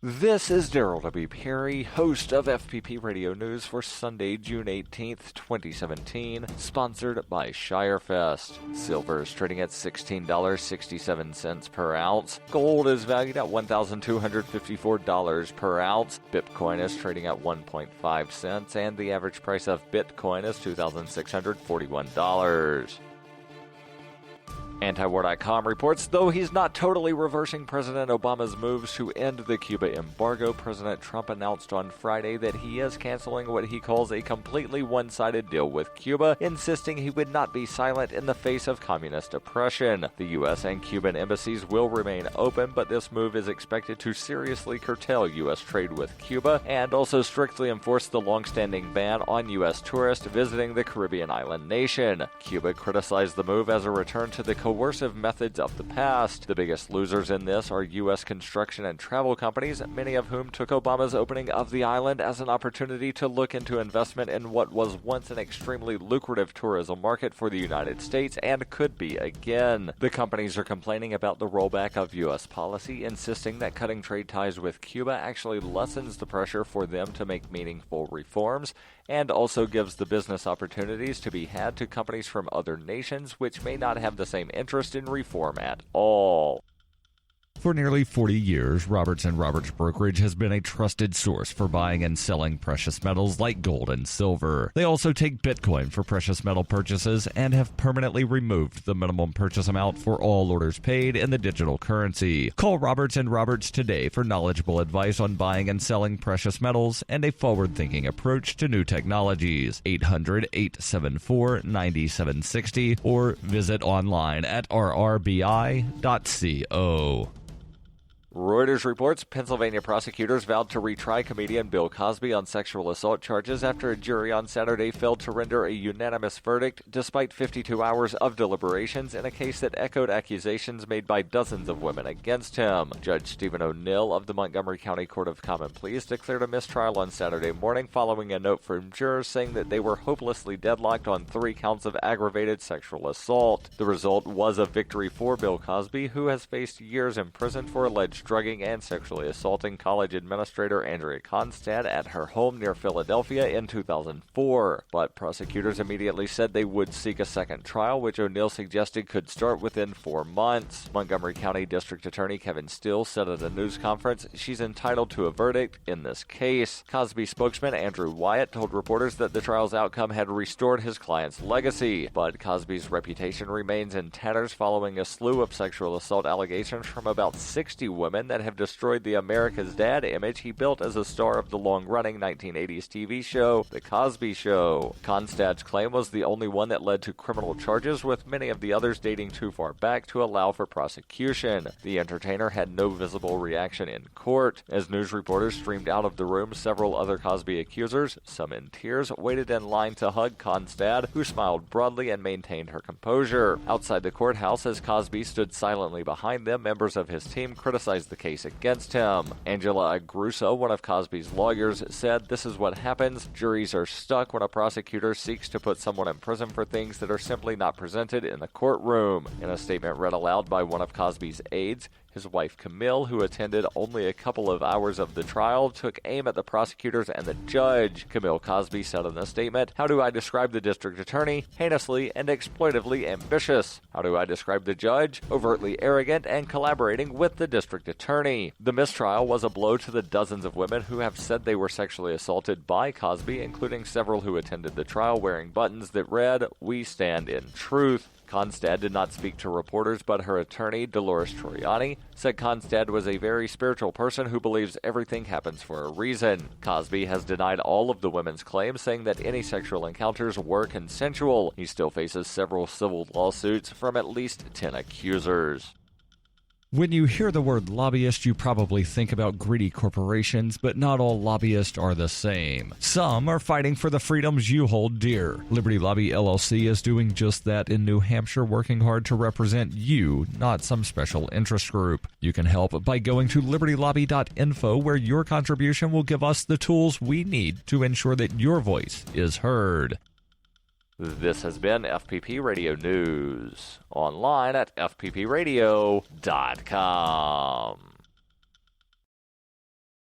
This is Daryl W. Perry, host of FPP Radio News for Sunday, June 18th, 2017, sponsored by Shirefest. Silver is trading at $16.67 per ounce. Gold is valued at $1,254 per ounce. Bitcoin is trading at 1.5 cents, and the average price of Bitcoin is $2,641. Antiwar.com reports, though he's not totally reversing President Obama's moves to end the Cuba embargo, President Trump announced on Friday that he is canceling what he calls a completely one-sided deal with Cuba, insisting he would not be silent in the face of communist oppression. The U.S. and Cuban embassies will remain open, but this move is expected to seriously curtail U.S. trade with Cuba and also strictly enforce the long-standing ban on U.S. tourists visiting the Caribbean island nation. Cuba criticized the move as a return to the coercive methods of the past. The biggest losers in this are U.S. construction and travel companies, many of whom took Obama's opening of the island as an opportunity to look into investment in what was once an extremely lucrative tourism market for the United States and could be again. The companies are complaining about the rollback of U.S. policy, insisting that cutting trade ties with Cuba actually lessens the pressure for them to make meaningful reforms and also gives the business opportunities to be had to companies from other nations which may not have the same interest in reform at all. For nearly 40 years, Roberts & Roberts Brokerage has been a trusted source for buying and selling precious metals like gold and silver. They also take Bitcoin for precious metal purchases and have permanently removed the minimum purchase amount for all orders paid in the digital currency. Call Roberts & Roberts today for knowledgeable advice on buying and selling precious metals and a forward-thinking approach to new technologies. 800-874-9760 or visit online at rrbi.co. Reuters reports Pennsylvania prosecutors vowed to retry comedian Bill Cosby on sexual assault charges after a jury on Saturday failed to render a unanimous verdict despite 52 hours of deliberations in a case that echoed accusations made by dozens of women against him. Judge Stephen O'Neill of the Montgomery County Court of Common Pleas declared a mistrial on Saturday morning following a note from jurors saying that they were hopelessly deadlocked on 3 counts of aggravated sexual assault. The result was a victory for Bill Cosby, who has faced years in prison for alleged drugging and sexually assaulting college administrator Andrea Constad at her home near Philadelphia in 2004. But prosecutors immediately said they would seek a second trial, which O'Neill suggested could start within 4 months. Montgomery County District Attorney Kevin Steele said at a news conference she's entitled to a verdict in this case. Cosby spokesman Andrew Wyatt told reporters that the trial's outcome had restored his client's legacy, but Cosby's reputation remains in tatters following a slew of sexual assault allegations from about 60 women that have destroyed the America's Dad image he built as a star of the long-running 1980s TV show, The Cosby Show. Constad's claim was the only one that led to criminal charges, with many of the others dating too far back to allow for prosecution. The entertainer had no visible reaction in court. As news reporters streamed out of the room, several other Cosby accusers, some in tears, waited in line to hug Constad, who smiled broadly and maintained her composure. Outside the courthouse, as Cosby stood silently behind them, members of his team criticized the case against him. Angela Agrusa, one of Cosby's lawyers, said, "This is what happens. Juries are stuck when a prosecutor seeks to put someone in prison for things that are simply not presented in the courtroom." In a statement read aloud by one of Cosby's aides, his wife Camille, who attended only a couple of hours of the trial, took aim at the prosecutors and the judge. Camille Cosby said in a statement, "How do I describe the district attorney? Heinously and exploitively ambitious. How do I describe the judge? Overtly arrogant and collaborating with the district attorney." The mistrial was a blow to the dozens of women who have said they were sexually assaulted by Cosby, including several who attended the trial wearing buttons that read, "We stand in truth." Constad did not speak to reporters, but her attorney, Dolores Troiani, said Constad was a very spiritual person who believes everything happens for a reason. Cosby has denied all of the women's claims, saying that any sexual encounters were consensual. He still faces several civil lawsuits from at least 10 accusers. When you hear the word lobbyist, you probably think about greedy corporations, but not all lobbyists are the same. Some are fighting for the freedoms you hold dear. Liberty Lobby LLC is doing just that in New Hampshire, working hard to represent you, not some special interest group. You can help by going to libertylobby.info, where your contribution will give us the tools we need to ensure that your voice is heard. This has been FPP Radio News, online at fppradio.com.